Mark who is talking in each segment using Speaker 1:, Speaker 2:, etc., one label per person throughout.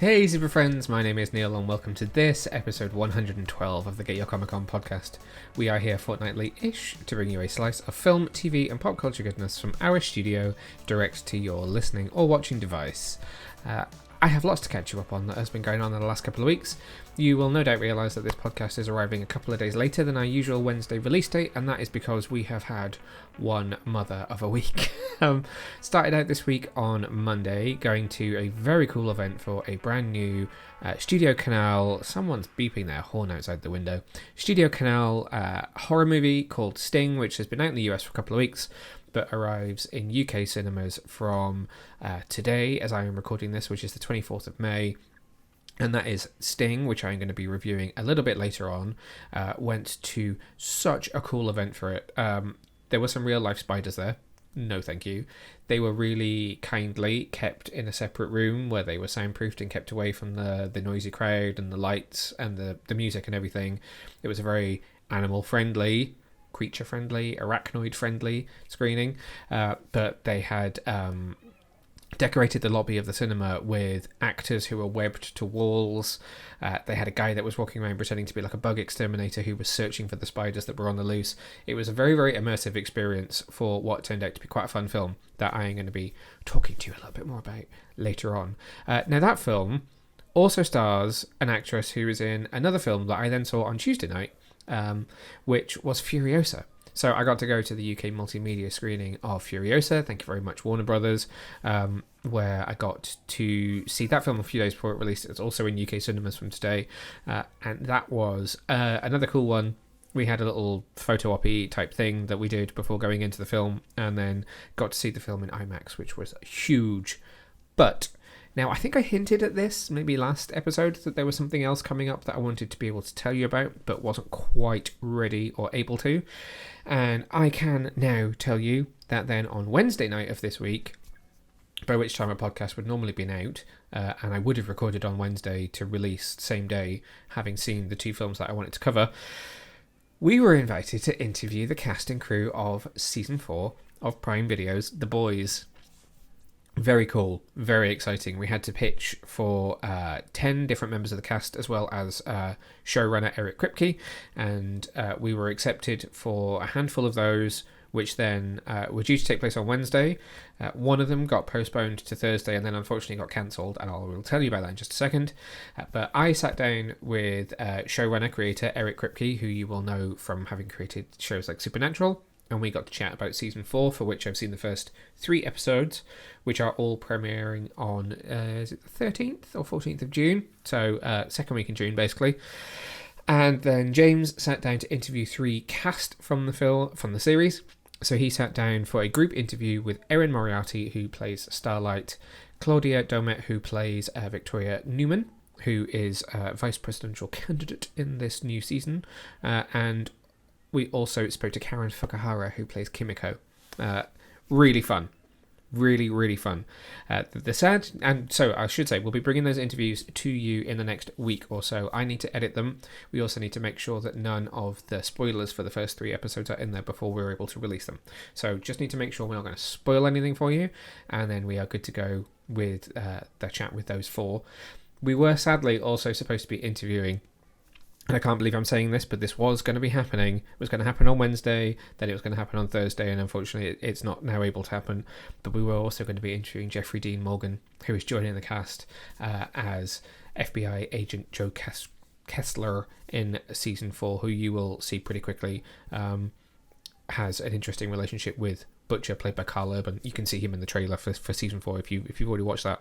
Speaker 1: Hey super friends, my name is Neil and welcome to this episode 112 of the Get Your Comic Con podcast. We are here fortnightly-ish to bring you a slice of film, TV and pop culture goodness from our studio direct to your listening or watching device. I have lots to catch you up on that has been going on in the last couple of weeks. You will no doubt realise that this podcast is arriving a couple of days later than our usual Wednesday release date, and that is because we have had one mother of a week. Started out this week on Monday, going to a very cool event for a brand new Studiocanal, someone's beeping their horn outside the window, Studiocanal horror movie called Sting, which has been out in the US for a couple of weeks, but arrives in UK cinemas from today, as I am recording this, which is the 24th of May. And that is Sting, which I'm going to be reviewing a little bit later on. Went to such a cool event for it. There were some real life spiders there. No thank you. They were really kindly kept in a separate room where they were soundproofed and kept away from the noisy crowd and the lights and the music and everything. It was a very animal friendly, creature friendly, arachnoid friendly screening, but they had decorated the lobby of the cinema with actors who were webbed to walls. They had a guy that was walking around pretending to be like a bug exterminator who was searching for the spiders that were on the loose. It was a very, very immersive experience for what turned out to be quite a fun film that I am going to be talking to you a little bit more about later on. Now that film also stars an actress who is in another film that I then saw on Tuesday night, which was Furiosa. So I got to go to the UK multimedia screening of Furiosa, thank you very much Warner Brothers, where I got to see that film a few days before it released. It's also in UK cinemas from today, and that was another cool one. We had a little photo op type thing that we did before going into the film, and then got to see the film in IMAX, which was huge. But now, I think I hinted at this maybe last episode that there was something else coming up that I wanted to be able to tell you about, but wasn't quite ready or able to. And I can now tell you that then on Wednesday night of this week, by which time a podcast would normally been out, and I would have recorded on Wednesday to release same day, having seen the two films that I wanted to cover, we were invited to interview the cast and crew of Season 4 of Prime Video's The Boys. Very cool, very exciting. We had to pitch for 10 different members of the cast, as well as showrunner Eric Kripke, and we were accepted for a handful of those, which then were due to take place on Wednesday. One of them got postponed to Thursday and then unfortunately got cancelled, and I will tell you about that in just a second. But I sat down with showrunner creator Eric Kripke, who you will know from having created shows like Supernatural, and we got to chat about Season 4, for which I've seen the first 3 episodes, which are all premiering on, is it the 13th or 14th of June? So, second week in June, basically. And then James sat down to interview 3 cast from the series. So he sat down for a group interview with Erin Moriarty, who plays Starlight, Claudia Domet, who plays Victoria Newman, who is a vice presidential candidate in this new season, and we also spoke to Karen Fukuhara, who plays Kimiko. Really fun. Really, really fun. And so I should say, we'll be bringing those interviews to you in the next week or so. I need to edit them. We also need to make sure that none of the spoilers for the first 3 episodes are in there before we're able to release them. So just need to make sure we're not going to spoil anything for you, and then we are good to go with the chat with those 4. We were sadly also supposed to be interviewing, and I can't believe I'm saying this, but this was going to be happening. It was going to happen on Wednesday, then it was going to happen on Thursday, and unfortunately it's not now able to happen. But we were also going to be interviewing Jeffrey Dean Morgan, who is joining the cast as FBI agent Joe Kessler in Season 4, who you will see pretty quickly has an interesting relationship with Butcher, played by Carl Urban. You can see him in the trailer for Season 4 if you've already watched that.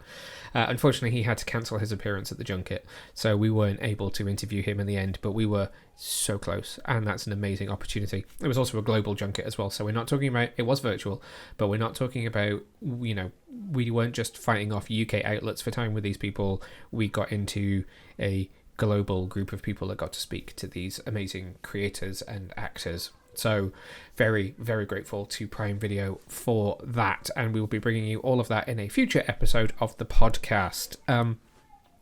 Speaker 1: Unfortunately, he had to cancel his appearance at the junket, so we weren't able to interview him in the end, but we were so close, and that's an amazing opportunity. It was also a global junket as well, so we're not talking about, it was virtual, but we're not talking about, we weren't just fighting off UK outlets for time with these people. We got into a global group of people that got to speak to these amazing creators and actors. So very, very grateful to Prime Video for that, and we will be bringing you all of that in a future episode of the podcast. Some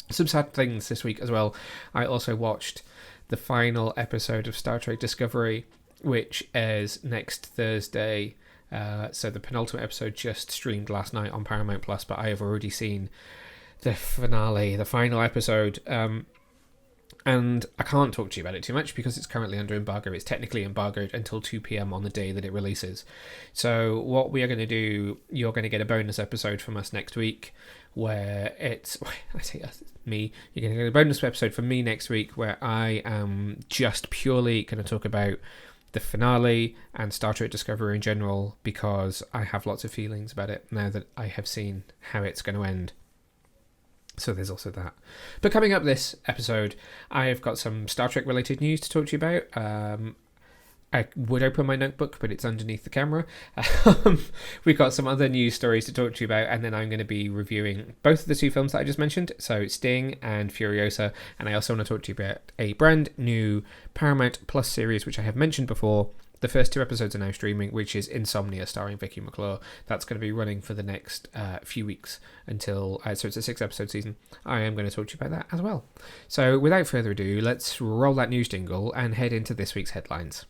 Speaker 1: sad things this week as well. I also watched the final episode of Star Trek Discovery, which airs next Thursday. So the penultimate episode just streamed last night on Paramount Plus, but I have already seen the finale, the final episode. And I can't talk to you about it too much because it's currently under embargo. It's technically embargoed until 2 p.m. on the day that it releases. So what we are going to do, you're going to get a bonus episode from us next week where I say us, me, you're going to get a bonus episode from me next week where I am just purely going to talk about the finale and Star Trek Discovery in general because I have lots of feelings about it now that I have seen how it's going to end. So there's also that. But coming up this episode, I have got some Star Trek related news to talk to you about. I would open my notebook, but it's underneath the camera. We've got some other news stories to talk to you about, and then I'm going to be reviewing both of the two films that I just mentioned, so Sting and Furiosa, and I also want to talk to you about a brand new Paramount Plus series, which I have mentioned before. The first 2 episodes are now streaming, which is Insomnia, starring Vicky McClure. That's going to be running for the next few weeks until... so it's a 6-episode season. I am going to talk to you about that as well. So without further ado, let's roll that news jingle and head into this week's headlines.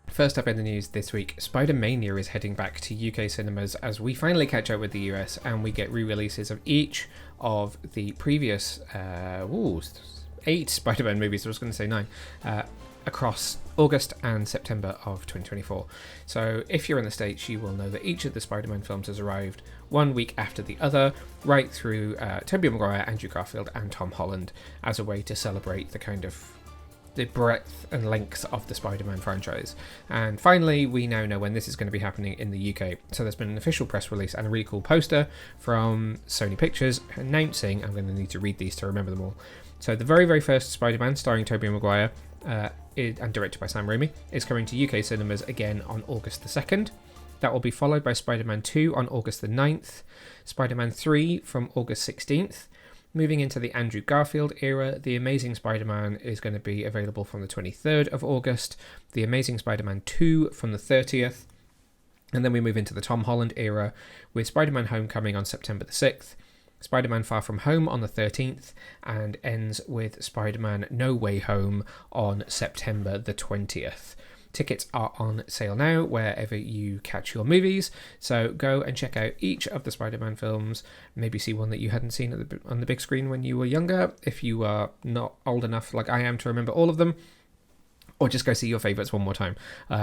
Speaker 1: First up in the news this week, Spider-Mania is heading back to UK cinemas as we finally catch up with the US and we get re-releases of each of the previous 8 Spider-Man movies, I was going to say 9, across August and September of 2024. So if you're in the States, you will know that each of the Spider-Man films has arrived 1 week after the other, right through Tobey Maguire, Andrew Garfield and Tom Holland, as a way to celebrate the breadth and length of the Spider-Man franchise. And finally, we now know when this is going to be happening in the UK. So there's been an official press release and a really cool poster from Sony Pictures announcing, I'm going to need to read these to remember them all. So the very, very first Spider-Man, starring Tobey Maguire and directed by Sam Raimi, is coming to UK cinemas again on August the 2nd. That will be followed by Spider-Man 2 on August the 9th, Spider-Man 3 from August 16th. Moving into the Andrew Garfield era, The Amazing Spider-Man is going to be available from the 23rd of August, The Amazing Spider-Man 2 from the 30th, and then we move into the Tom Holland era with Spider-Man Homecoming on September the 6th, Spider-Man Far From Home on the 13th, and ends with Spider-Man No Way Home on September the 20th. Tickets are on sale now wherever you catch your movies, so go and check out each of the Spider-Man films. Maybe see one that you hadn't seen on the big screen when you were younger, if you are not old enough like I am to remember all of them, or just go see your favourites one more time.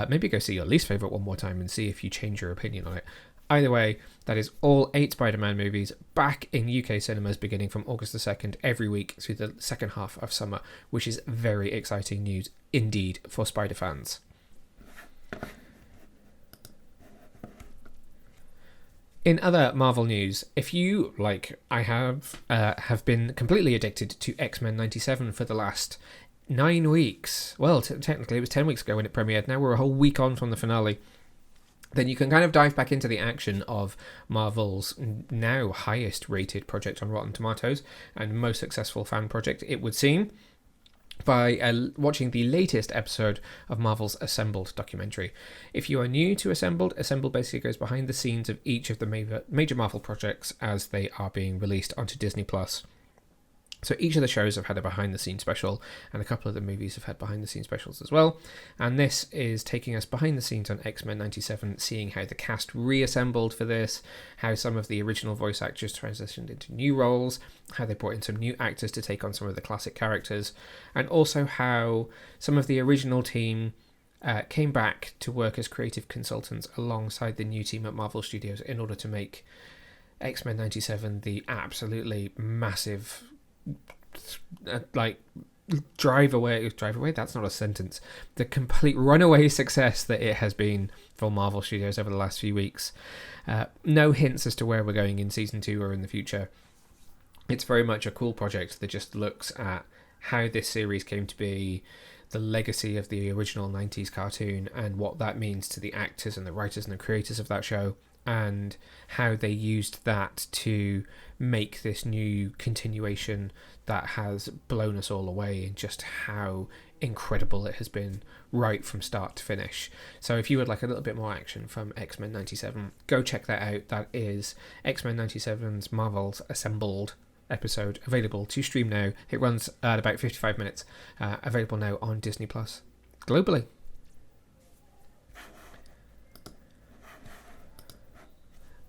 Speaker 1: Maybe go see your least favourite one more time and see if you change your opinion on it. Either way, that is all 8 Spider-Man movies back in UK cinemas beginning from August the 2nd every week through the second half of summer, which is very exciting news indeed for Spider fans. In other Marvel news, if you, like I have been completely addicted to X-Men 97 for the last 9 weeks, well, technically it was 10 weeks ago when it premiered, now we're a whole week on from the finale, then you can kind of dive back into the action of Marvel's now highest rated project on Rotten Tomatoes and most successful fan project, it would seem, by watching the latest episode of Marvel's Assembled documentary. If you are new to Assembled basically goes behind the scenes of each of the major Marvel projects as they are being released onto Disney+. So each of the shows have had a behind-the-scenes special, and a couple of the movies have had behind-the-scenes specials as well. And this is taking us behind the scenes on X-Men 97, seeing how the cast reassembled for this, how some of the original voice actors transitioned into new roles, how they brought in some new actors to take on some of the classic characters, and also how some of the original team came back to work as creative consultants alongside the new team at Marvel Studios in order to make X-Men 97 the absolutely massive... drive away, that's not a sentence, the complete runaway success that it has been for Marvel Studios over the last few weeks. No hints as to where we're going in season 2 or in the future. It's very much a cool project that just looks at how this series came to be, the legacy of the original 90s cartoon and what that means to the actors and the writers and the creators of that show, and how they used that to make this new continuation that has blown us all away, and just how incredible it has been right from start to finish. So if you would like a little bit more action from X-Men 97, go check that out. That is X-Men 97's Marvel's Assembled episode, available to stream now. It runs at about 55 minutes, available now on Disney Plus globally.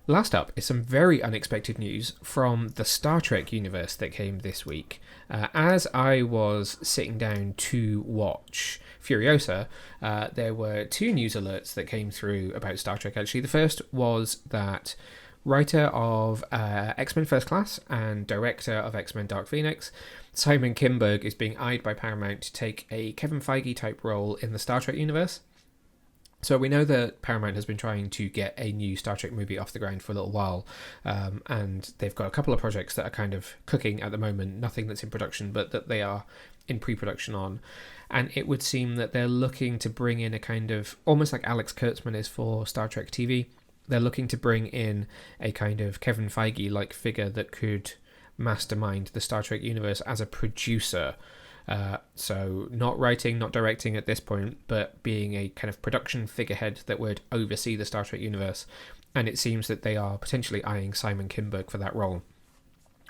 Speaker 1: Last up is some very unexpected news from the Star Trek universe that came this week. As I was sitting down to watch Furiosa, there were two news alerts that came through about Star Trek, actually. The first was that writer of X-Men First Class and director of X-Men Dark Phoenix, Simon Kinberg, is being eyed by Paramount to take a Kevin Feige type role in the Star Trek universe. So we know that Paramount has been trying to get a new Star Trek movie off the ground for a little while, and they've got a couple of projects that are kind of cooking at the moment, nothing that's in production, but that they are in pre-production on. And it would seem that they're looking to bring in a kind of, almost like Alex Kurtzman is for Star Trek TV, they're looking to bring in a kind of Kevin Feige-like figure that could mastermind the Star Trek universe as a producer. So not writing, not directing at this point, but being a kind of production figurehead that would oversee the Star Trek universe. And it seems that they are potentially eyeing Simon Kinberg for that role.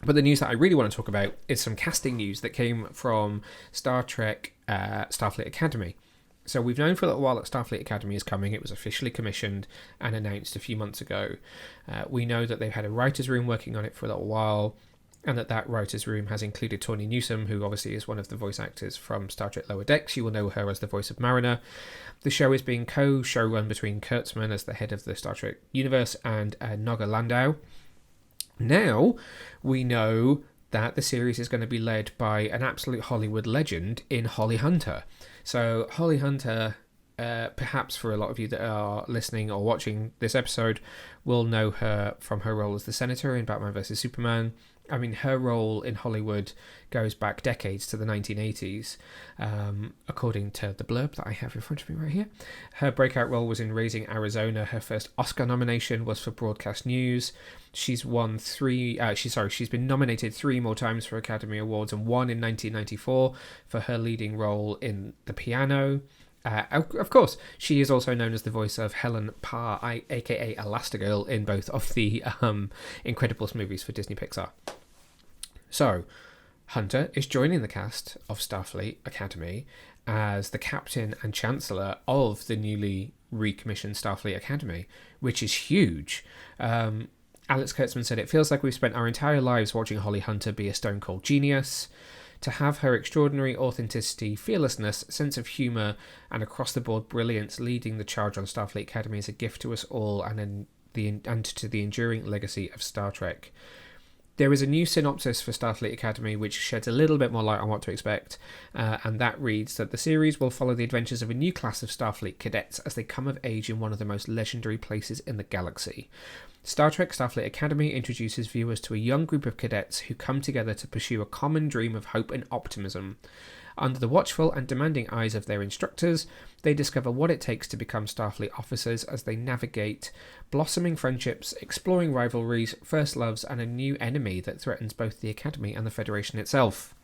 Speaker 1: But the news that I really want to talk about is some casting news that came from Star Trek Starfleet Academy. So we've known for a little while that Starfleet Academy is coming. It was officially commissioned and announced a few months ago. We know that they've had a writer's room working on it for a little while, and that writer's room has included Tawny Newsome, who obviously is one of the voice actors from Star Trek Lower Decks. You will know her as the voice of Mariner. The show is being co-showrun between Kurtzman as the head of the Star Trek universe and Naga Landau. Now, we know that the series is going to be led by an absolute Hollywood legend in Holly Hunter. So Holly Hunter, perhaps for a lot of you that are listening or watching this episode, will know her from her role as the Senator in Batman vs Superman. I mean, her role in Hollywood goes back decades to the 1980s, according to the blurb that I have in front of me right here. Her breakout role was in Raising Arizona. Her first Oscar nomination was for Broadcast News. She's won she's been nominated 3 more times for Academy Awards, and won in 1994 for her leading role in The Piano. Of course, she is also known as the voice of Helen Parr, aka Elastigirl, in both of the Incredibles movies for Disney Pixar. So, Hunter is joining the cast of Starfleet Academy as the captain and chancellor of the newly recommissioned Starfleet Academy, which is huge. Alex Kurtzman said, "It feels like we've spent our entire lives watching Holly Hunter be a stone-cold genius. To have her extraordinary authenticity, fearlessness, sense of humour, and across-the-board brilliance leading the charge on Starfleet Academy is a gift to us all and to the enduring legacy of Star Trek." There is a new synopsis for Starfleet Academy which sheds a little bit more light on what to expect, and that reads that the series will follow the adventures of a new class of Starfleet cadets as they come of age in one of the most legendary places in the galaxy. Star Trek Starfleet Academy introduces viewers to a young group of cadets who come together to pursue a common dream of hope and optimism. Under the watchful and demanding eyes of their instructors, they discover what it takes to become Starfleet officers as they navigate blossoming friendships, exploring rivalries, first loves, and a new enemy that threatens both the Academy and the Federation itself.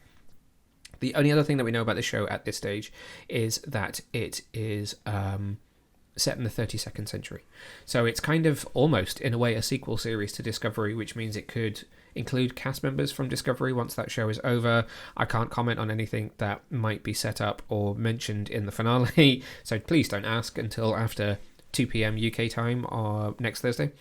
Speaker 1: The only other thing that we know about the show at this stage is that it is set in the 32nd century. So it's kind of almost, in a way, a sequel series to Discovery, which means it could include cast members from Discovery once that show is over. I can't comment on anything that might be set up or mentioned in the finale, so please don't ask until after 2 p.m. UK time or next Thursday.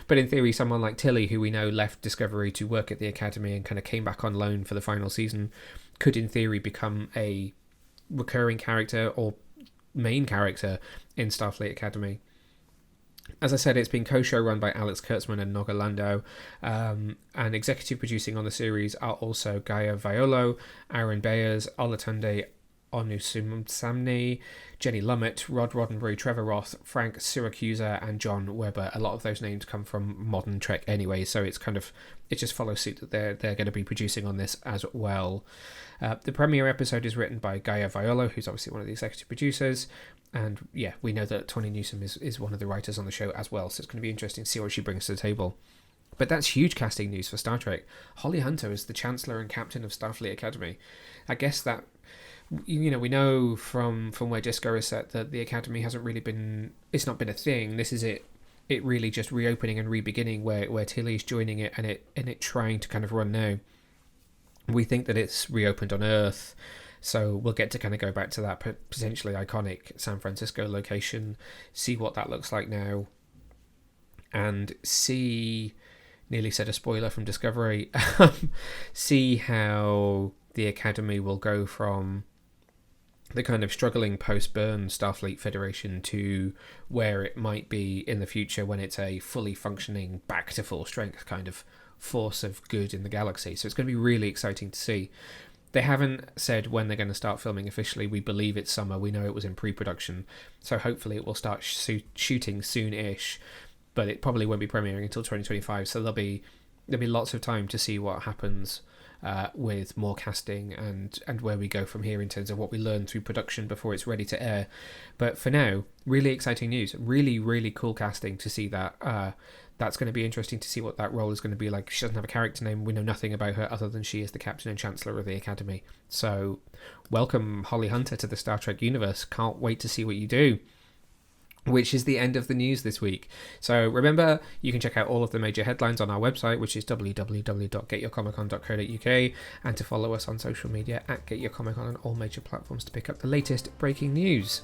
Speaker 1: But in theory, someone like Tilly, who we know left Discovery to work at the Academy and kind of came back on loan for the final season, could in theory become a recurring character or main character in Starfleet Academy. As I said, it's been co-show-run by Alex Kurtzman and Naga Landau, and executive producing on the series are also Gaia Violo, Aaron Bayers, Olatunde Onusamne, Jenny Lumet, Rod Roddenberry, Trevor Roth, Frank Siracusa, and John Webber. A lot of those names come from modern Trek anyway, so it just follows suit that they're going to be producing on this as well. The premiere episode is written by Gaia Violo, who's obviously one of the executive producers, and yeah, we know that Tawny Newsome is one of the writers on the show as well, so it's going to be interesting to see what she brings to the table. But that's huge casting news for Star Trek. Holly Hunter is the Chancellor and Captain of Starfleet Academy. I guess that, you know, we know from where Disco is set that the Academy hasn't really been, it's not been a thing. This is it really just reopening and re-beginning where Tilly's joining it and it trying to kind of run now. We think that it's reopened on Earth, so we'll get to kind of go back to that potentially iconic San Francisco location, see what that looks like now. and see, nearly said a spoiler from Discovery, see how the Academy will go from the kind of struggling post-burn Starfleet Federation to where it might be in the future when it's a fully functioning, back to full strength kind of force of good in the galaxy. So it's going to be really exciting to see. They haven't said when they're going to start filming officially. We believe it's summer. We know it was in pre-production, so hopefully it will start shooting soon-ish, but it probably won't be premiering until 2025, so there'll be lots of time to see what happens with more casting and where we go from here in terms of what we learn through production before it's ready to air. But for now, really exciting news. Really, really cool casting to see that. That's going to be interesting to see what that role is going to be like. She doesn't have a character name. We know nothing about her other than she is the captain and chancellor of the Academy. So welcome, Holly Hunter, to the Star Trek universe. Can't wait to see what you do. Which is the end of the news this week. So remember, you can check out all of the major headlines on our website, which is www.getyourcomiccon.co.uk, and to follow us on social media at GetYourComicCon on all major platforms to pick up the latest breaking news.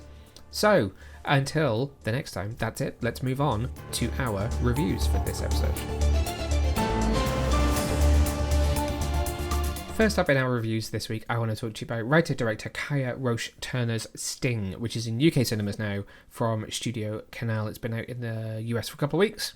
Speaker 1: So, until the next time, that's it. Let's move on to our reviews for this episode. First up in our reviews this week, I want to talk to you about writer-director Kaya Roche Turner's Sting, which is in UK cinemas now from Studiocanal. It's been out in the US for a couple of weeks.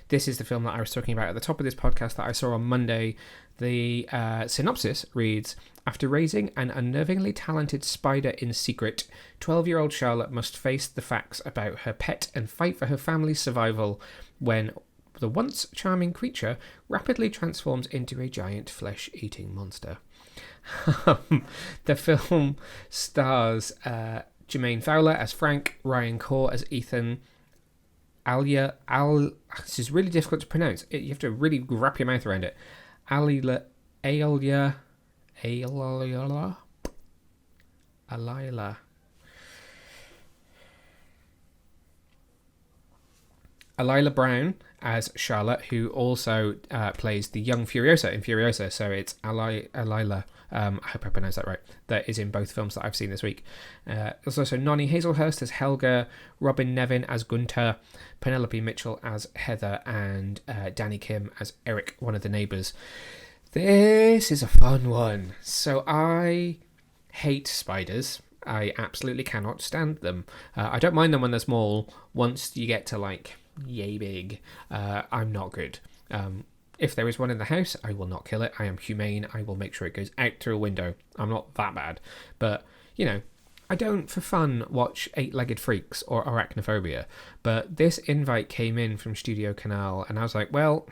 Speaker 1: This is the film that I was talking about at the top of this podcast that I saw on Monday. The synopsis reads, after raising an unnervingly talented spider in secret, 12-year-old Charlotte must face the facts about her pet and fight for her family's survival when the once charming creature rapidly transforms into a giant flesh-eating monster. The film stars Jermaine Fowler as Frank, Ryan Corr as Ethan, this is really difficult to pronounce. You have to really wrap your mouth around it. Alila Brown as Charlotte, who also plays the young Furiosa in Furiosa. So it's Alila. I hope I pronounced that right. That is in both films that I've seen this week. There's also Noni Hazelhurst as Helga, Robin Nevin as Gunter, Penelope Mitchell as Heather, and Danny Kim as Eric, one of the neighbours. This is a fun one. So I hate spiders. I absolutely cannot stand them. I don't mind them when they're small. Once you get to like yay big, I'm not good. If there is one in the house, I will not kill it. I am humane. I will make sure it goes out through a window. I'm not that bad. But, you know, I don't, for fun, watch Eight-Legged Freaks or Arachnophobia. But this invite came in from Studiocanal, and I was like, well,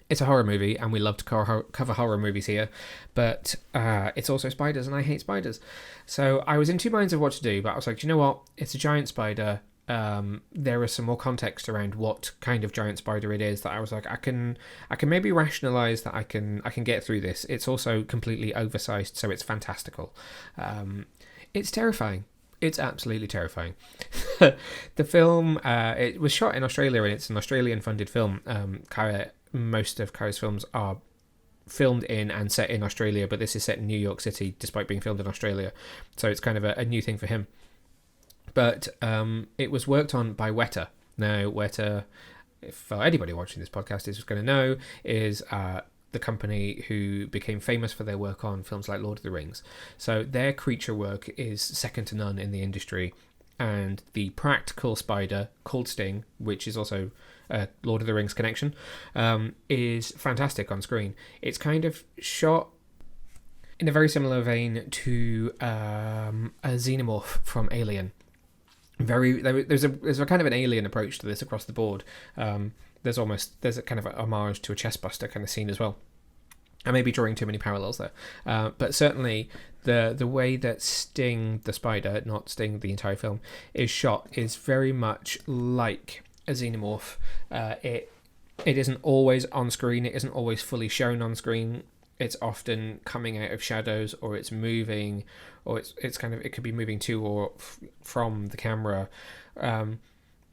Speaker 1: it's a horror movie, and we love to cover horror movies here. But it's also spiders, and I hate spiders. So I was in two minds of what to do, but I was like, do you know what? It's a giant spider. There is some more context around what kind of giant spider it is that I was like, I can maybe rationalize that I can get through this. It's also completely oversized, so it's fantastical. It's terrifying. It's absolutely terrifying. The film, it was shot in Australia, and it's an Australian-funded film. Most of Kaya's films are filmed in and set in Australia, but this is set in New York City, despite being filmed in Australia. So it's kind of a new thing for him. But it was worked on by Weta. Now, Weta, if anybody watching this podcast is going to know, is the company who became famous for their work on films like Lord of the Rings. So their creature work is second to none in the industry. And the practical spider, called Sting, which is also a Lord of the Rings connection, is fantastic on screen. It's kind of shot in a very similar vein to a xenomorph from Alien. There's a kind of an Alien approach to this across the board. There's a kind of a homage to a chestbuster kind of scene as well. I may be drawing too many parallels there, but certainly the way that Sting the spider, not Sting the entire film, is shot is very much like a xenomorph. It isn't always on screen. It isn't always fully shown on screen. It's often coming out of shadows, or it's moving, or it's kind of, it could be moving to or from the camera,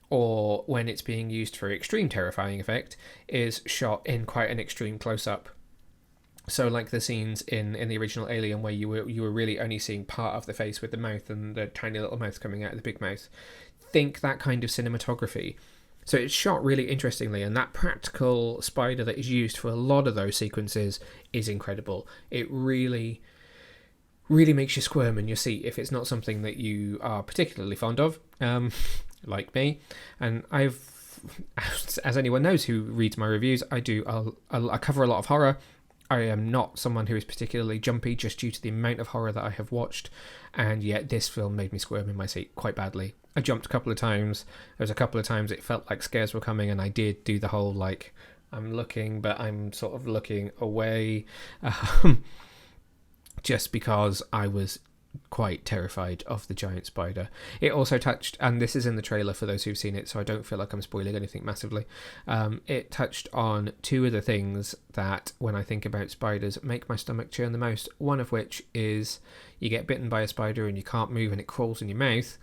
Speaker 1: or when it's being used for extreme terrifying effect, is shot in quite an extreme close-up. So like the scenes in the original Alien, where you were really only seeing part of the face with the mouth and the tiny little mouth coming out of the big mouth. Think that kind of cinematography, So it's shot really interestingly, and that practical spider that is used for a lot of those sequences is incredible. It really, really makes you squirm in your seat if it's not something that you are particularly fond of, like me. And as anyone knows who reads my reviews, I cover a lot of horror. I am not someone who is particularly jumpy just due to the amount of horror that I have watched, and yet this film made me squirm in my seat quite badly. I jumped a couple of times. There was a couple of times it felt like scares were coming, and I did do the whole, like, I'm looking, but I'm sort of looking away, just because I was quite terrified of the giant spider. It also touched, and this is in the trailer for those who've seen it, so I don't feel like I'm spoiling anything massively. It touched on two of the things that, when I think about spiders, make my stomach churn the most. One of which is you get bitten by a spider and you can't move and it crawls in your mouth.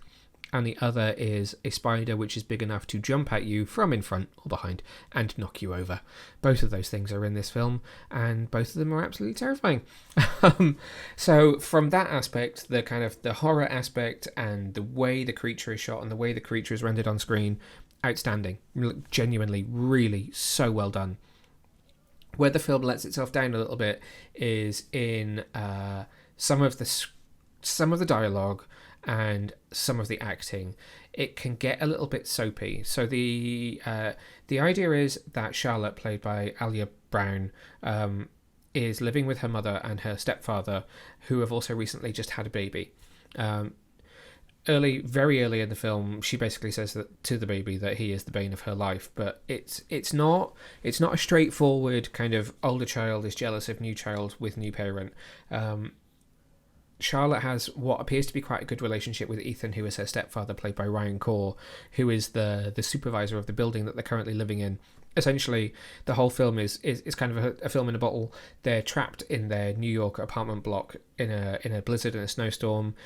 Speaker 1: And the other is a spider which is big enough to jump at you from in front or behind and knock you over. Both of those things are in this film, and both of them are absolutely terrifying. So from that aspect, the kind of the horror aspect and the way the creature is shot and the way the creature is rendered on screen, outstanding. Genuinely, really so well done. Where the film lets itself down a little bit is in some of the dialogue and some of the acting. It can get a little bit soapy. So the idea is that Charlotte, played by Alia Brown, is living with her mother and her stepfather, who have also recently just had a baby. Very early in the film, she basically says that to the baby that he is the bane of her life, but it's not a straightforward kind of older child is jealous of new child with new parent. Charlotte has what appears to be quite a good relationship with Ethan, who is her stepfather, played by Ryan Corr, who is the supervisor of the building that they're currently living in. Essentially, the whole film is kind of a film in a bottle. They're trapped in their New York apartment block in a blizzard and a snowstorm.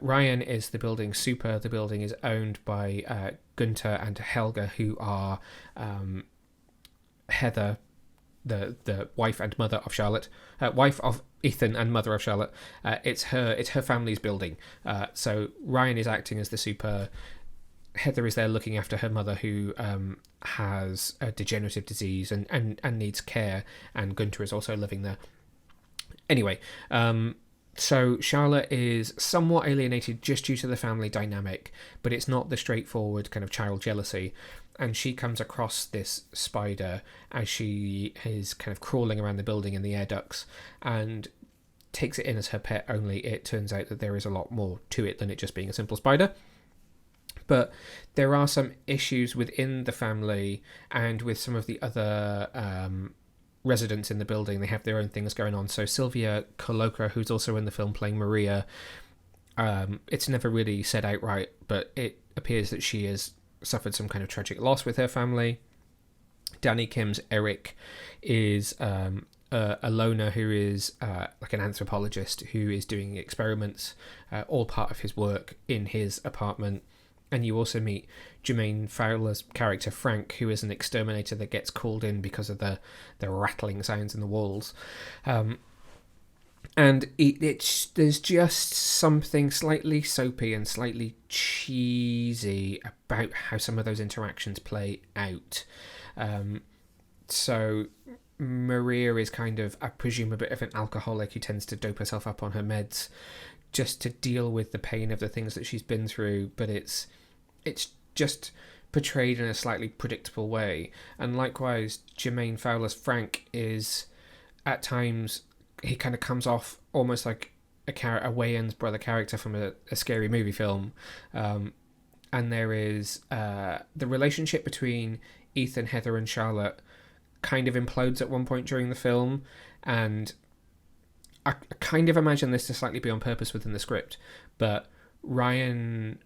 Speaker 1: Ryan is the building super. The building is owned by Gunter and Helga, who are Heather, the wife and mother of Charlotte, wife of Ethan and mother of Charlotte. It's her family's building. So Ryan is acting as the super. Heather is there looking after her mother, who has a degenerative disease and needs care, and Gunter is also living there. Anyway, so Charlotte is somewhat alienated just due to the family dynamic, but it's not the straightforward kind of child jealousy. And she comes across this spider as she is kind of crawling around the building in the air ducts and takes it in as her pet, only it turns out that there is a lot more to it than it just being a simple spider. But there are some issues within the family and with some of the other residents in the building. They have their own things going on. So Sylvia Coloca, who's also in the film playing Maria, it's never really said outright, but it appears that she has suffered some kind of tragic loss with her family. Danny Kim's Eric is a loner who is like an anthropologist who is doing experiments, all part of his work in his apartment. And you also meet Jermaine Fowler's character Frank, who is an exterminator that gets called in because of the rattling sounds in the walls. And there's just something slightly soapy and slightly cheesy about how some of those interactions play out. So Maria is kind of, I presume, a bit of an alcoholic who tends to dope herself up on her meds just to deal with the pain of the things that she's been through, but it's just portrayed in a slightly predictable way. And likewise, Jermaine Fowler's Frank is, at times, he kind of comes off almost like a Wayans brother character from a scary movie film. And there is the relationship between Ethan, Heather and Charlotte kind of implodes at one point during the film, and I kind of imagine this to slightly be on purpose within the script, but Ryan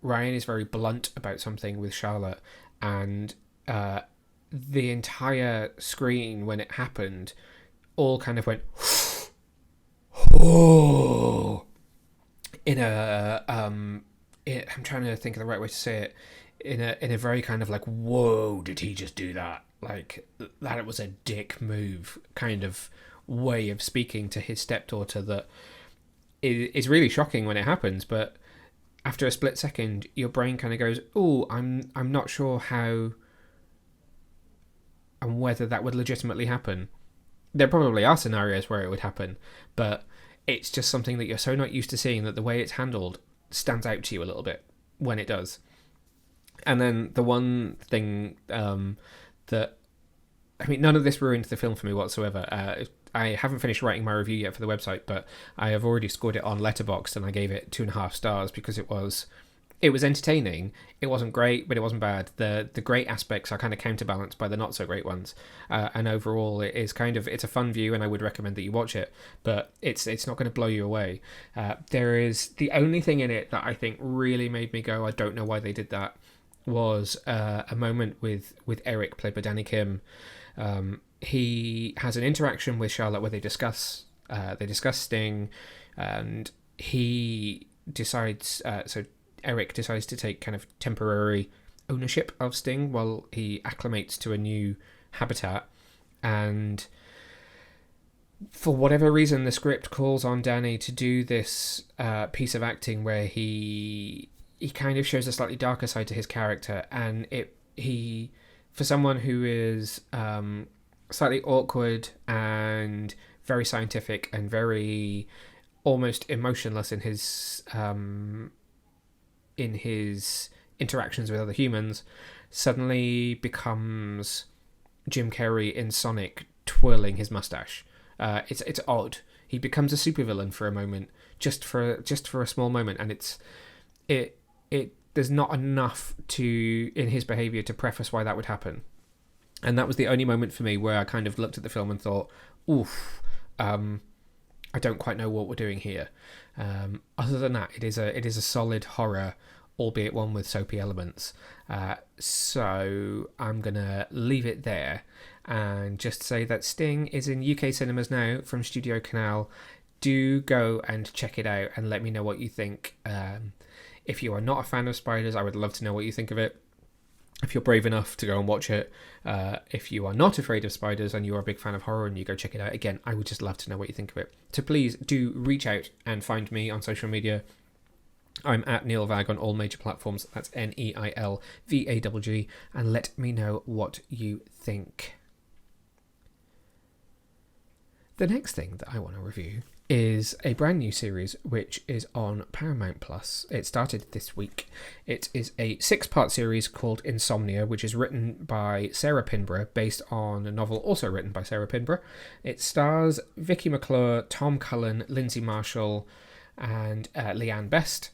Speaker 1: is very blunt about something with Charlotte, and the entire screen when it happened all kind of went oh, in a I'm trying to think of the right way to say it, in a very kind of like, whoa, did he just do that? Like, that it was a dick move kind of way of speaking to his stepdaughter that is really shocking when it happens, but after a split second, your brain kind of goes, "Oh, I'm not sure how and whether that would legitimately happen." There probably are scenarios where it would happen, but it's just something that you're so not used to seeing that the way it's handled stands out to you a little bit when it does. And then the one thing that, I mean, none of this ruined the film for me whatsoever. I haven't finished writing my review yet for the website, but I have already scored it on Letterboxd, and I gave it 2.5 stars because it was entertaining. It wasn't great, but it wasn't bad. The great aspects are kind of counterbalanced by the not so great ones, and overall it's a fun view, and I would recommend that you watch it. But it's not going to blow you away. There is the only thing in it that I think really made me go, I don't know why they did that, was a moment with Eric, played by Danny Kim. He has an interaction with Charlotte where they discuss Sting, and he decides. So Eric decides to take kind of temporary ownership of Sting while he acclimates to a new habitat, and for whatever reason, the script calls on Danny to do this piece of acting where he kind of shows a slightly darker side to his character, and he for someone who is slightly awkward and very scientific and very almost emotionless in his interactions with other humans, suddenly becomes Jim Carrey in Sonic twirling his mustache. It's odd. He becomes a supervillain for a moment, just for a small moment, and there's not enough in his behaviour to preface why that would happen. And that was the only moment for me where I kind of looked at the film and thought, oof, I don't quite know what we're doing here. Other than that, it is a solid horror, albeit one with soapy elements. So I'm going to leave it there and just say that Sting is in UK cinemas now from Studiocanal. Do go and check it out and let me know what you think. If you are not a fan of spiders, I would love to know what you think of it. If you're brave enough to go and watch it, if you are not afraid of spiders and you're a big fan of horror and you go check it out, again, I would just love to know what you think of it. So please do reach out and find me on social media. I'm at Neil Vag on all major platforms. That's NEILVAGG, and let me know what you think. The next thing that I want to review is a brand new series which is on Paramount Plus. It started this week. It is a 6-part series called Insomnia, which is written by Sarah Pinborough, based on a novel also written by Sarah Pinborough. It stars Vicky McClure, Tom Cullen, Lindsay Marshall, and Leanne Best.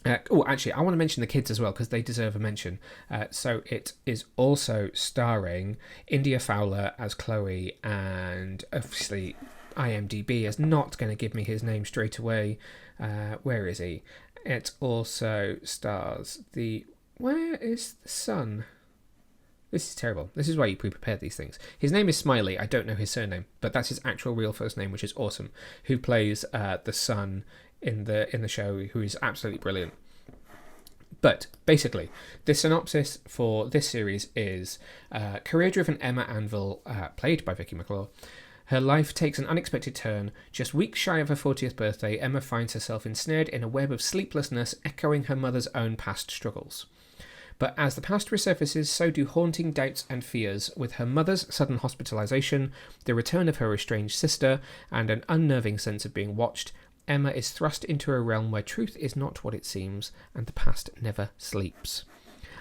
Speaker 1: Actually, I want to mention the kids as well because they deserve a mention. So it is also starring India Fowler as Chloe, and obviously IMDb is not going to give me his name straight away. Where is he? It also stars where is the son? This is terrible. This is why you pre-prepared these things. His name is Smiley. I don't know his surname, but that's his actual real first name, which is awesome. Who plays the son in the show, who is absolutely brilliant. But basically, the synopsis for this series is career-driven Emma Anvil, played by Vicky McClure. Her life takes an unexpected turn. Just weeks shy of her 40th birthday, Emma finds herself ensnared in a web of sleeplessness echoing her mother's own past struggles. But as the past resurfaces, so do haunting doubts and fears, with her mother's sudden hospitalisation, the return of her estranged sister, and an unnerving sense of being watched. Emma is thrust into a realm where truth is not what it seems, and the past never sleeps.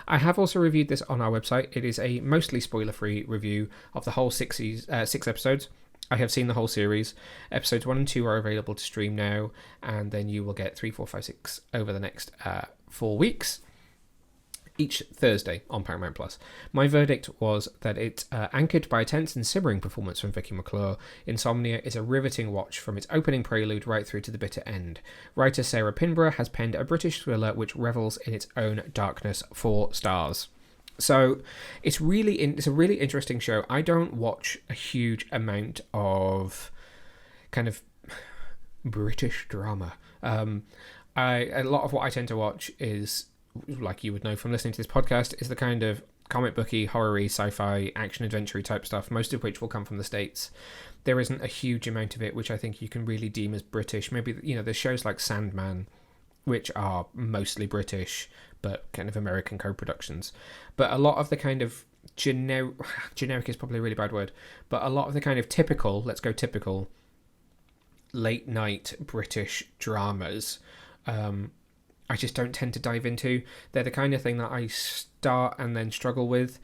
Speaker 1: I have also reviewed this on our website. It is a mostly spoiler-free review of the whole 6 episodes. I have seen the whole series. Episodes 1 and 2 are available to stream now, and then you will get 3, 4, 5, 6 over the next 4 weeks, each Thursday on Paramount Plus. My verdict was that it's anchored by a tense and simmering performance from Vicky McClure. Insomnia is a riveting watch from its opening prelude right through to the bitter end. Writer Sarah Pinborough has penned a British thriller which revels in its own darkness. 4 stars. So it's a really interesting show. I don't watch a huge amount of kind of British drama. A lot of what I tend to watch is, like you would know from listening to this podcast, is the kind of comic booky, horror-y, sci-fi, action-adventure type stuff, most of which will come from the States. There isn't a huge amount of it which I think you can really deem as British. Maybe, there's shows like Sandman, which are mostly British but kind of American co-productions. But a lot of the kind of generic is probably a really bad word, but a lot of the kind of typical, let's go typical, late night British dramas, I just don't tend to dive into. They're the kind of thing that I start and then struggle with,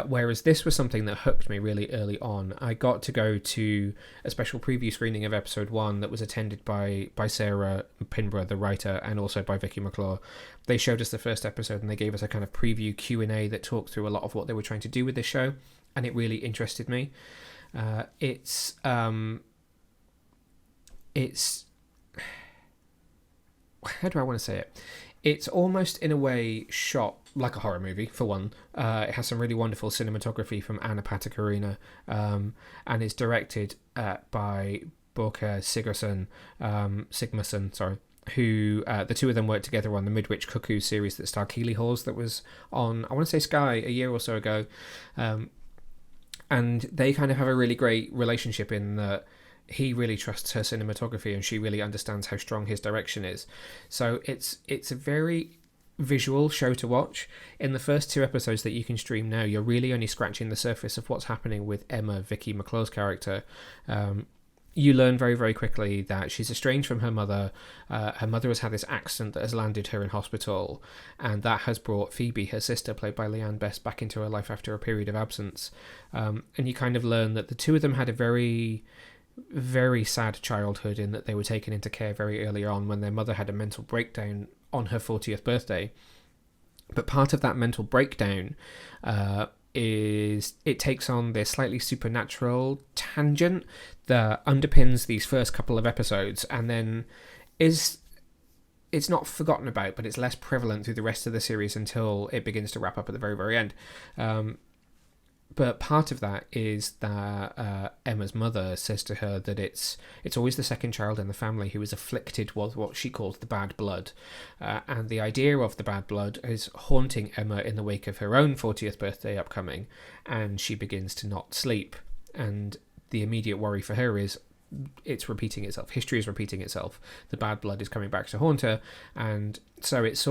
Speaker 1: whereas this was something that hooked me really early on. I got to go to a special preview screening of episode 1 that was attended by Sarah Pinborough, the writer, and also by Vicky McClure. They showed us the first episode and they gave us a kind of preview Q&A that talked through a lot of what they were trying to do with this show, and it really interested me. It's how do I want to say it? It's almost in a way shot like a horror movie, for one. It has some really wonderful cinematography from Anna Patakarina, and is directed by Borka Sigmarsson, who the two of them worked together on the Midwich Cuckoo series that starred Keeley Hawes, that was on, I want to say, Sky a year or so ago. And they kind of have a really great relationship in that he really trusts her cinematography and she really understands how strong his direction is. So it's a very visual show to watch. In the first 2 episodes that you can stream now, you're really only scratching the surface of what's happening with Emma, Vicky McClure's character. You learn very, very quickly that she's estranged from her mother. Her mother has had this accident that has landed her in hospital, and that has brought Phoebe, her sister, played by Leanne Best, back into her life after a period of absence. And you kind of learn that the two of them had a very, very sad childhood, in that they were taken into care very early on when their mother had a mental breakdown on her 40th birthday. But part of that mental breakdown is it takes on this slightly supernatural tangent that underpins these first couple of episodes, and then it's not forgotten about, but it's less prevalent through the rest of the series until it begins to wrap up at the very, very end. But part of that is that Emma's mother says to her that it's always the second child in the family who is afflicted with what she calls the bad blood. And the idea of the bad blood is haunting Emma in the wake of her own 40th birthday upcoming, and she begins to not sleep. And the immediate worry for her is it's repeating itself. History is repeating itself. The bad blood is coming back to haunt her. And so it's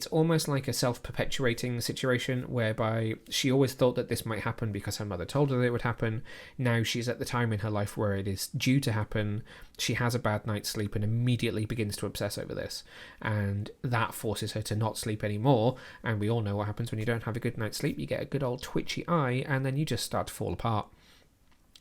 Speaker 1: almost like a self-perpetuating situation, whereby she always thought that this might happen because her mother told her that it would happen. Now she's at the time in her life where it is due to happen. She has a bad night's sleep and immediately begins to obsess over this. And that forces her to not sleep anymore. And we all know what happens when you don't have a good night's sleep. You get a good old twitchy eye, and then you just start to fall apart.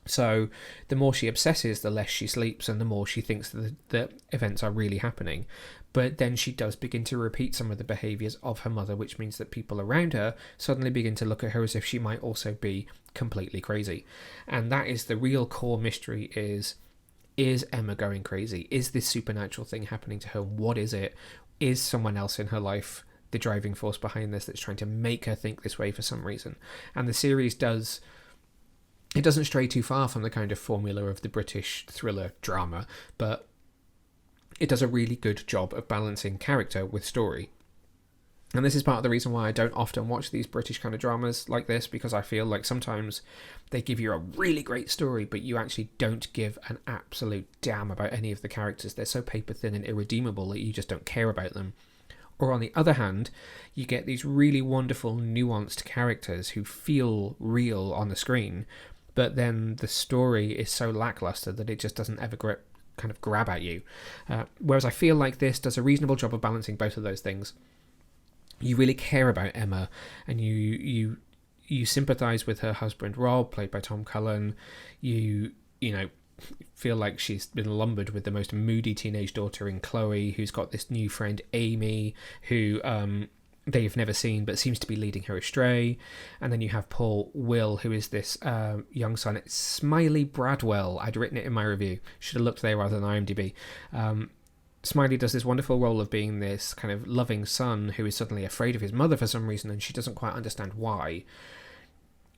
Speaker 1: So the more she obsesses, the less she sleeps, and the more she thinks that the events are really happening. But then she does begin to repeat some of the behaviours of her mother, which means that people around her suddenly begin to look at her as if she might also be completely crazy. And that is the real core mystery: is Emma going crazy? Is this supernatural thing happening to her? What is it? Is someone else in her life the driving force behind this that's trying to make her think this way for some reason? And the series doesn't stray too far from the kind of formula of the British thriller drama, but it does a really good job of balancing character with story. And this is part of the reason why I don't often watch these British kind of dramas like this, because I feel like sometimes they give you a really great story, but you actually don't give an absolute damn about any of the characters. They're so paper thin and irredeemable that you just don't care about them. Or on the other hand, you get these really wonderful, nuanced characters who feel real on the screen, but then the story is so lackluster that it just doesn't ever grab at you. Whereas I feel like this does a reasonable job of balancing both of those things. You really care about Emma, and you sympathise with her husband Rob, played by Tom Cullen. You feel like she's been lumbered with the most moody teenage daughter in Chloe, who's got this new friend Amy, who they've never seen but seems to be leading her astray. And then you have Paul Will, who is this young son. It's Smiley Bradwell. I'd written it in my review. Should have looked there rather than IMDb. Smiley does this wonderful role of being this kind of loving son who is suddenly afraid of his mother for some reason, and she doesn't quite understand why.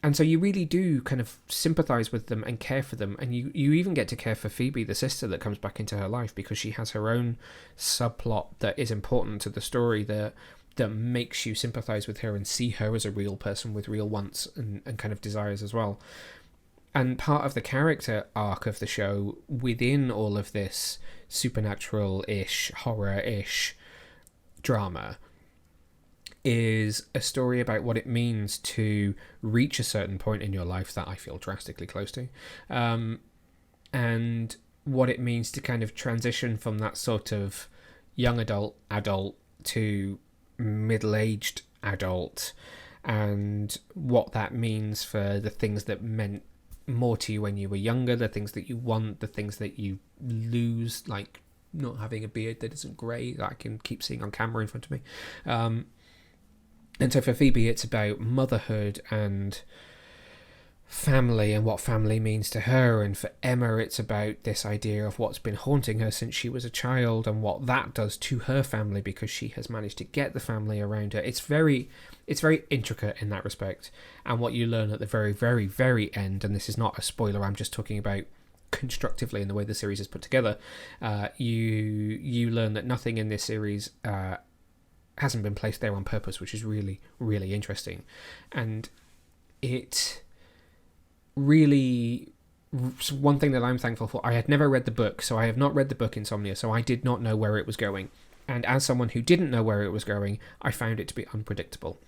Speaker 1: And so you really do kind of sympathise with them and care for them. And you even get to care for Phoebe, the sister that comes back into her life, because she has her own subplot that is important to the story, that makes you sympathise with her and see her as a real person with real wants and kind of desires as well. And part of the character arc of the show within all of this supernatural-ish, horror-ish drama is a story about what it means to reach a certain point in your life that I feel drastically close to, and what it means to kind of transition from that sort of young adult to middle-aged adult, and what that means for the things that meant more to you when you were younger, the things that you want, the things that you lose, like not having a beard that isn't grey that I can keep seeing on camera in front of me. And so for Phoebe, it's about motherhood and family and what family means to her. And for Emma, it's about this idea of what's been haunting her since she was a child and what that does to her family because she has managed to get the family around her. It's very intricate in that respect. And what you learn at the very, very, very end, and this is not a spoiler, I'm just talking about constructively in the way the series is put together, you learn that nothing in this series hasn't been placed there on purpose, which is really, really interesting. And it really, one thing that I'm thankful for, I had never read the book, so I have not read the book Insomnia, so I did not know where it was going. And as someone who didn't know where it was going, I found it to be unpredictable.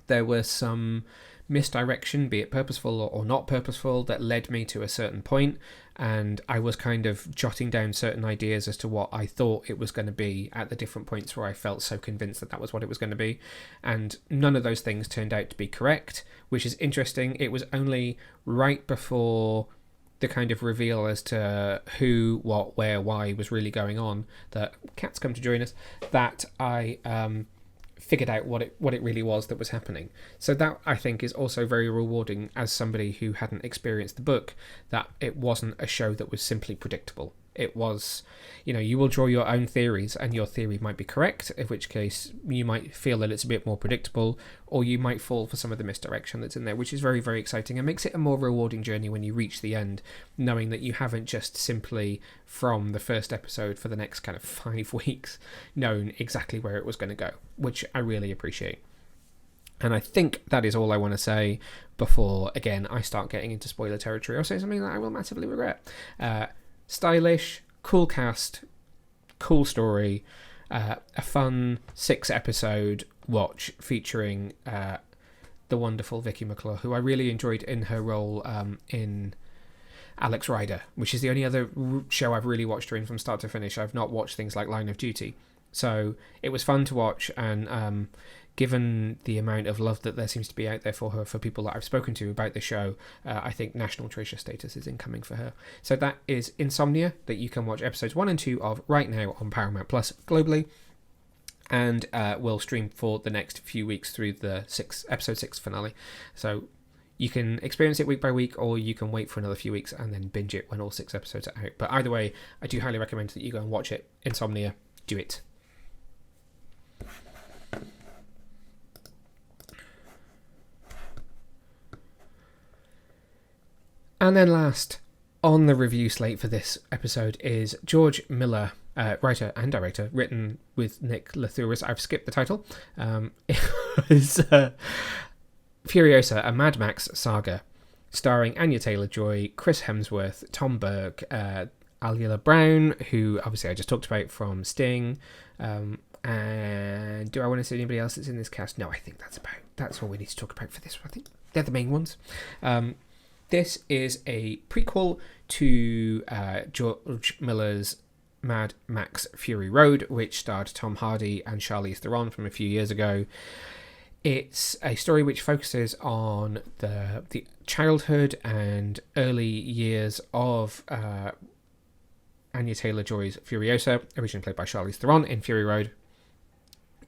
Speaker 1: There was some misdirection, be it purposeful or not purposeful, that led me to a certain point, and I was kind of jotting down certain ideas as to what I thought it was going to be at the different points where I felt so convinced that that was what it was going to be, and none of those things turned out to be correct, which is interesting. It was only right before the kind of reveal as to who, what, where, why was really going on, that Cat's come to join us, that I figured out what it really was that was happening. So that, I think, is also very rewarding as somebody who hadn't experienced the book, that it wasn't a show that was simply predictable. It was, you will draw your own theories and your theory might be correct, in which case you might feel that it's a bit more predictable, or you might fall for some of the misdirection that's in there, which is very, very exciting and makes it a more rewarding journey when you reach the end, knowing that you haven't just simply from the first episode for the next kind of 5 weeks known exactly where it was going to go, which I really appreciate. And I think that is all I want to say before, again, I start getting into spoiler territory or say something that I will massively regret. Stylish, cool cast, cool story, a fun 6-episode watch featuring the wonderful Vicky McClure, who I really enjoyed in her role in Alex Rider, which is the only other show I've really watched her in from start to finish. I've not watched things like Line of Duty. So it was fun to watch, and given the amount of love that there seems to be out there for her, for people that I've spoken to about the show, I think national treasure status is incoming for her. So that is Insomnia, that you can watch episodes 1 and 2 of right now on Paramount Plus globally, and will stream for the next few weeks through the episode 6 finale. So you can experience it week by week, or you can wait for another few weeks and then binge it when all 6 episodes are out. But either way, I do highly recommend that you go and watch it. Insomnia, do it. And then last on the review slate for this episode is George Miller, writer and director, written with Nick Lathouris. I've skipped the title. It was Furiosa, a Mad Max Saga, starring Anya Taylor-Joy, Chris Hemsworth, Tom Burke, Alila Brown, who obviously I just talked about from Sting. And do I want to see anybody else that's in this cast? No, I think that's all we need to talk about for this. I think they're the main ones. This is a prequel to George Miller's Mad Max Fury Road, which starred Tom Hardy and Charlize Theron from a few years ago. It's a story which focuses on the childhood and early years of Anya Taylor-Joy's Furiosa, originally played by Charlize Theron in Fury Road.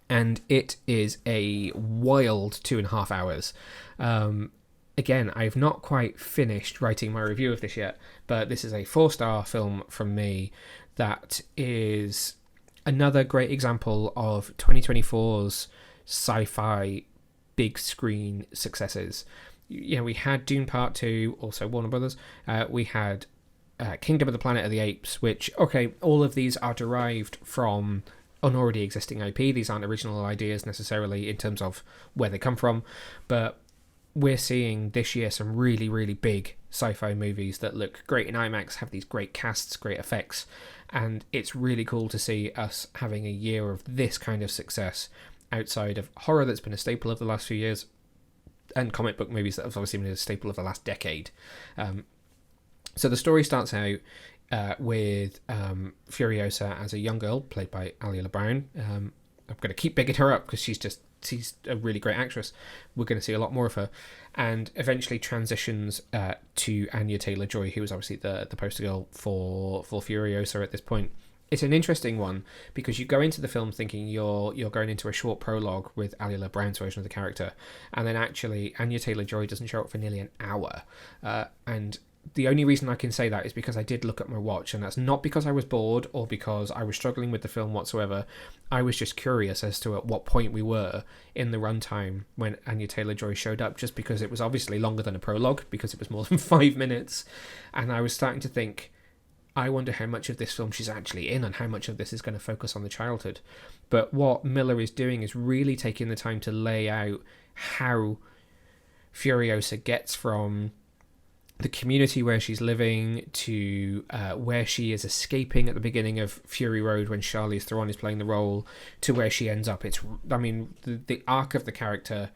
Speaker 1: And it is a wild 2.5 hours. Again, I've not quite finished writing my review of this yet, but this is a 4-star film from me that is another great example of 2024's sci-fi big screen successes. We had Dune Part 2, also Warner Brothers. We had Kingdom of the Planet of the Apes, which, okay, all of these are derived from an already existing IP. These aren't original ideas necessarily in terms of where they come from, but we're seeing this year some really, really big sci-fi movies that look great in IMAX, have these great casts, great effects, and it's really cool to see us having a year of this kind of success outside of horror that's been a staple of the last few years, and comic book movies that have obviously been a staple of the last decade. So the story starts out with Furiosa as a young girl, played by Ali LeBrown. I'm going to keep bigging her up because she's a really great actress. We're going to see a lot more of her, and eventually transitions to Anya Taylor-Joy, who is obviously the poster girl for Furiosa at this point. It's an interesting one because you go into the film thinking you're going into a short prologue with Ali LeBrown's version of the character, and then actually Anya Taylor-Joy doesn't show up for nearly an hour, and the only reason I can say that is because I did look at my watch, and that's not because I was bored or because I was struggling with the film whatsoever. I was just curious as to at what point we were in the runtime when Anya Taylor-Joy showed up, just because it was obviously longer than a prologue, because it was more than 5 minutes, and I was starting to think, I wonder how much of this film she's actually in and how much of this is going to focus on the childhood. But what Miller is doing is really taking the time to lay out how Furiosa gets from the community where she's living to where she is escaping at the beginning of Fury Road when Charlize Theron is playing the role, to where she ends up. The arc of the character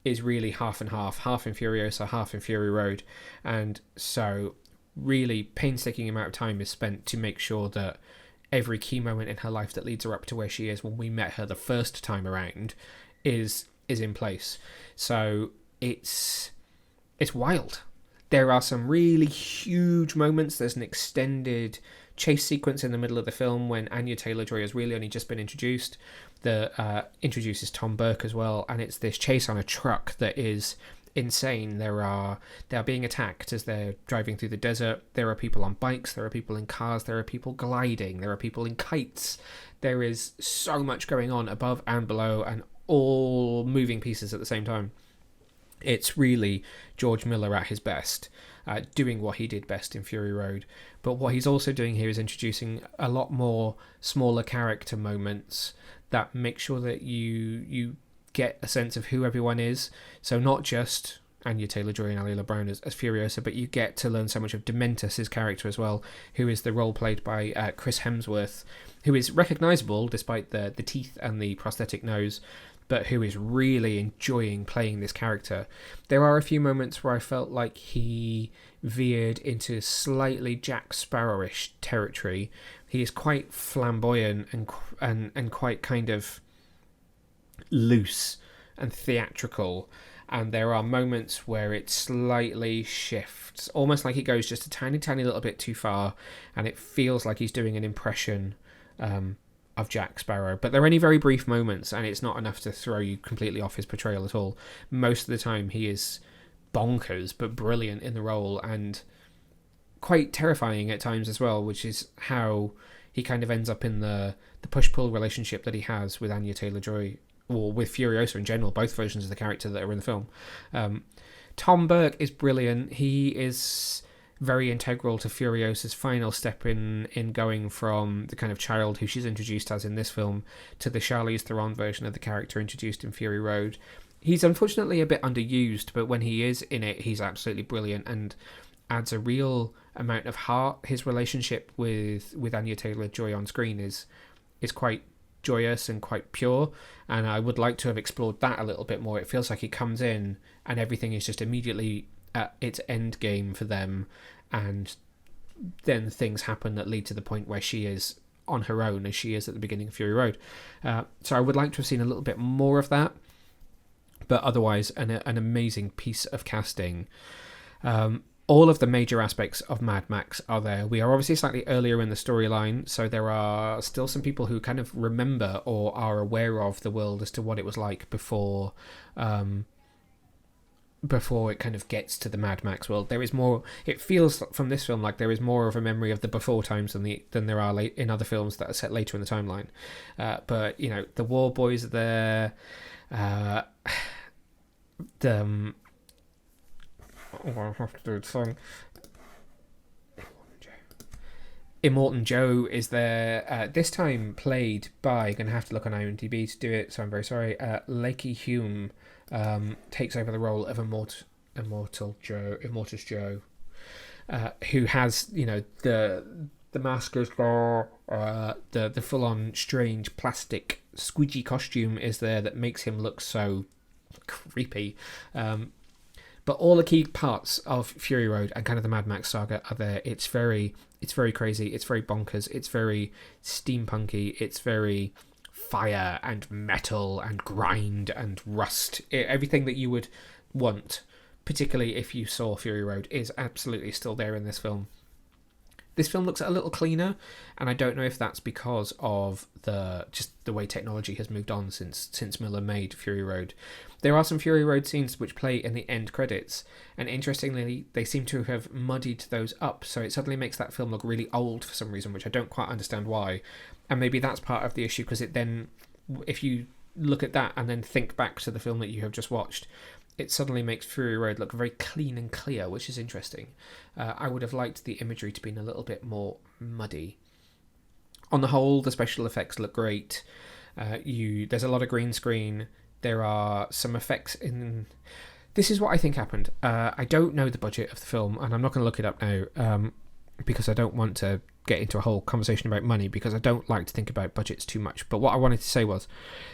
Speaker 1: is really half and half in Furiosa, half in Fury Road, and so really painstaking amount of time is spent to make sure that every key moment in her life that leads her up to where she is when we met her the first time around is in place. So it's wild. There are some really huge moments. There's an extended chase sequence in the middle of the film when Anya Taylor-Joy has really only just been introduced. That introduces Tom Burke as well, and it's this chase on a truck that is insane. They are being attacked as they're driving through the desert. There are people on bikes, there are people in cars, there are people gliding, there are people in kites. There is so much going on above and below, and all moving pieces at the same time. It's really George Miller at his best, doing what he did best in Fury Road. But what he's also doing here is introducing a lot more smaller character moments that make sure that you get a sense of who everyone is. So not just Anya Taylor-Joy and Ali LeBrown as Furiosa, but you get to learn so much of Dementus, his character as well, who is the role played by Chris Hemsworth, who is recognisable despite the teeth and the prosthetic nose, but who is really enjoying playing this character. There are a few moments where I felt like he veered into slightly Jack Sparrowish territory. He is quite flamboyant and quite kind of loose and theatrical, and there are moments where it slightly shifts, almost like he goes just a tiny little bit too far, and it feels like he's doing an impression of Jack Sparrow, but they're only very brief moments, and it's not enough to throw you completely off his portrayal at all. Most of the time he is bonkers but brilliant in the role, and quite terrifying at times as well, which is how he kind of ends up in the push-pull relationship that he has with Anya Taylor-Joy, or with Furiosa in general, both versions of the character that are in the film. Tom Burke is brilliant. He is very integral to Furiosa's final step in going from the kind of child who she's introduced as in this film to the Charlize Theron version of the character introduced in Fury Road. He's unfortunately a bit underused, but when he is in it, he's absolutely brilliant and adds a real amount of heart. His relationship with Anya Taylor-Joy on screen is quite joyous and quite pure, and I would like to have explored that a little bit more. It feels like he comes in and everything is just immediately at its end game for them, and then things happen that lead to the point where she is on her own as she is at the beginning of Fury Road. So I would like to have seen a little bit more of that, but otherwise an amazing piece of casting. All of the major aspects of Mad Max are there. We are obviously slightly earlier in the storyline, so there are still some people who kind of remember or are aware of the world as to what it was like before it kind of gets to the Mad Max world. There is more. It feels from this film like there is more of a memory of the before times than there are in other films that are set later in the timeline. But you know, the War Boys are there. I have to do the song. Immortan Joe is there. This time played by, going to have to look on IMDb to do it, so I'm very sorry. Lakey Hume takes over the role of Immortus Joe. who has, the mask is there, the full-on strange plastic squidgy costume is there that makes him look so creepy. But all the key parts of Fury Road and kind of the Mad Max Saga are there. It's very crazy. It's very bonkers. It's very steampunky. It's very fire and metal and grind and rust. Everything that you would want, particularly if you saw Fury Road, is absolutely still there in this film. This film looks a little cleaner, and I don't know if that's because of the way technology has moved on since Miller made Fury Road. There are some Fury Road scenes which play in the end credits, and interestingly, they seem to have muddied those up, so it suddenly makes that film look really old for some reason, which I don't quite understand why. And maybe that's part of the issue, because it then, if you look at that and then think back to the film that you have just watched, it suddenly makes Fury Road look very clean and clear, which is interesting. I would have liked the imagery to be a little bit more muddy. On the whole, the special effects look great. There's a lot of green screen. There are some effects in... This is what I think happened. I don't know the budget of the film, and I'm not going to look it up now, because I don't want to get into a whole conversation about money, because I don't like to think about budgets too much. But what I wanted to say was,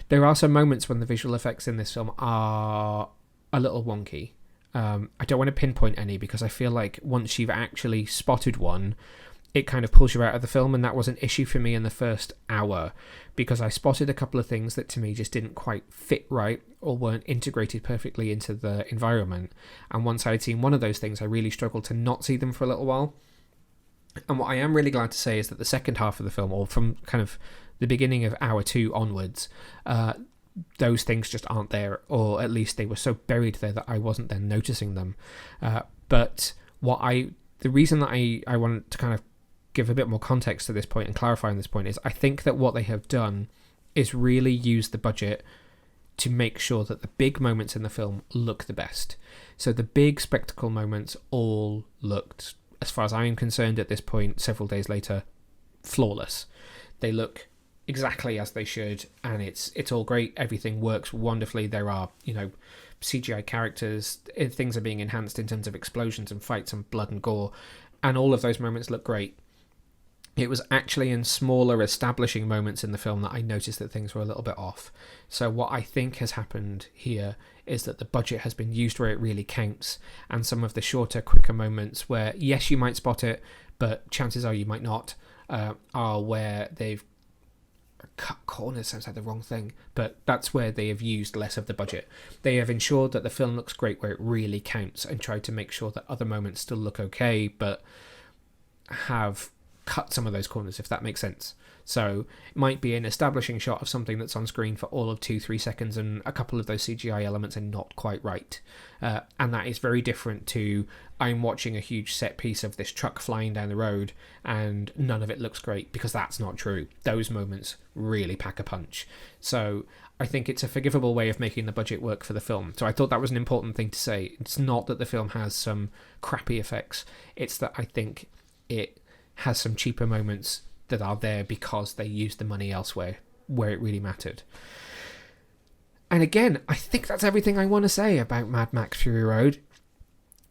Speaker 1: there are some moments when the visual effects in this film are a little wonky. I don't want to pinpoint any, because I feel like once you've actually spotted one, it kind of pulls you out of the film, and that was an issue for me in the first hour, because I spotted a couple of things that to me just didn't quite fit right or weren't integrated perfectly into the environment. And once I had seen one of those things, I really struggled to not see them for a little while. And what I am really glad to say is that the second half of the film, or from kind of the beginning of hour 2 onwards, those things just aren't there, or at least they were so buried there that I wasn't then noticing them. But the reason that I want to kind of give a bit more context to this point and clarify on this point is, I think that what they have done is really use the budget to make sure that the big moments in the film look the best. So the big spectacle moments all looked, as far as I am concerned at this point, several days later, flawless. They look exactly as they should, and it's all great. Everything works wonderfully. There are, CGI characters, things are being enhanced in terms of explosions and fights and blood and gore, and all of those moments look great. It was actually in smaller establishing moments in the film that I noticed that things were a little bit off. So what I think has happened here is that the budget has been used where it really counts, and some of the shorter, quicker moments where, yes, you might spot it, but chances are you might not, are where they've cut corners. Sounds like the wrong thing, but that's where they have used less of the budget. They have ensured that the film looks great where it really counts, and tried to make sure that other moments still look okay, but have cut some of those corners, if that makes sense. So it might be an establishing shot of something that's on screen for all of 2-3 seconds, and a couple of those CGI elements are not quite right, and that is very different to, I'm watching a huge set piece of this truck flying down the road and none of it looks great, because that's not true. Those moments really pack a punch. So I think it's a forgivable way of making the budget work for the film. So I thought that was an important thing to say. It's not that the film has some crappy effects, it's that I think it has some cheaper moments that are there because they used the money elsewhere where it really mattered. And again, I think that's everything I want to say about Mad Max Fury Road.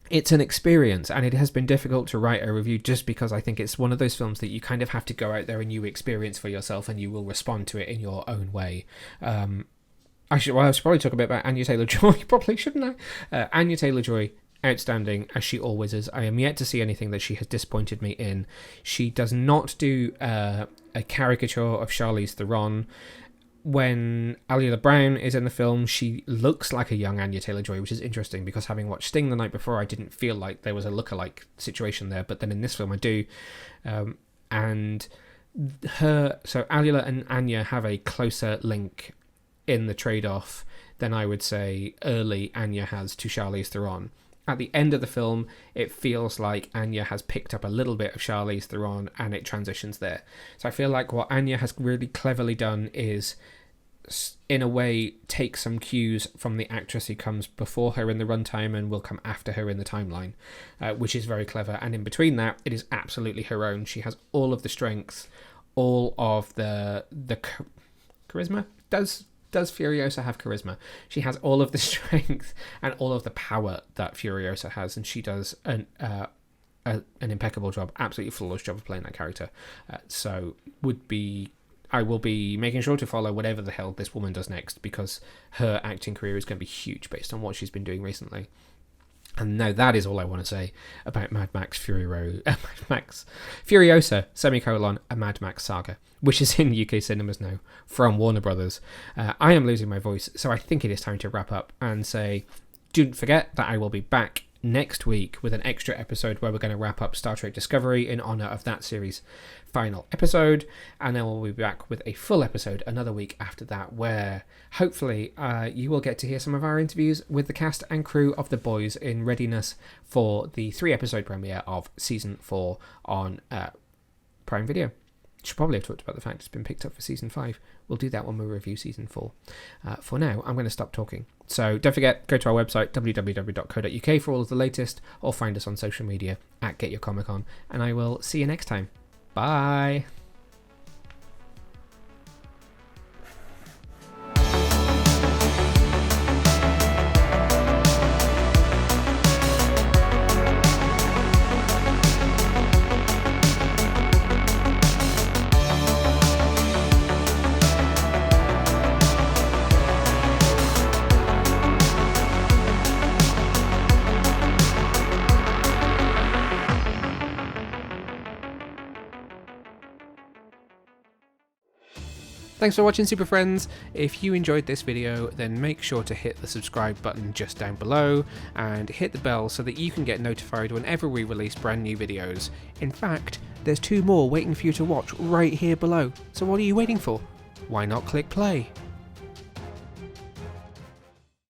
Speaker 1: It's an experience, and it has been difficult to write a review just because I think it's one of those films that you kind of have to go out there and you experience for yourself, and you will respond to it in your own way. I should probably talk a bit about Anya Taylor-Joy, probably, shouldn't I? Anya Taylor-Joy, outstanding as she always is. I am yet to see anything that she has disappointed me in. She does not do a caricature of Charlize Theron. When Alia Brown is in the film, she looks like a young Anya Taylor-Joy, which is interesting, because having watched Sting the night before, I didn't feel like there was a look-alike situation there, but then in this film I do. So Alia and Anya have a closer link in the trade-off than I would say early Anya has to Charlize Theron. At the end of the film, it feels like Anya has picked up a little bit of Charlize Theron, and it transitions there. So I feel like what Anya has really cleverly done is, in a way, take some cues from the actress who comes before her in the runtime and will come after her in the timeline, which is very clever. And in between that, it is absolutely her own. She has all of the strength, all of the charisma. Does Furiosa have charisma? She has all of the strength and all of the power that Furiosa has, and she does an impeccable job, absolutely flawless job of playing that character. I will be making sure to follow whatever the hell this woman does next, because her acting career is going to be huge based on what she's been doing recently. And now that is all I want to say about Mad Max Furiosa, a Mad Max Saga, which is in UK cinemas now from Warner Brothers. I am losing my voice, so I think it is time to wrap up and say, don't forget that I will be back next week with an extra episode where we're going to wrap up Star Trek Discovery in honour of that series' final episode, and then we'll be back with a full episode another week after that, where hopefully you will get to hear some of our interviews with the cast and crew of The Boys in readiness for the 3-episode premiere of season 4 on Prime Video. Should probably have talked about the fact it's been picked up for season 5. We'll do that when we review season 4. For now, I'm going to stop talking. So don't forget, go to our website, www.co.uk, for all of the latest, or find us on social media at Get Your Comic On, and I will see you next time. Bye! Thanks for watching, Super Friends. If you enjoyed this video, then make sure to hit the subscribe button just down below and hit the bell so that you can get notified whenever we release brand new videos. In fact, there's 2 more waiting for you to watch right here below. So what are you waiting for? Why not click play?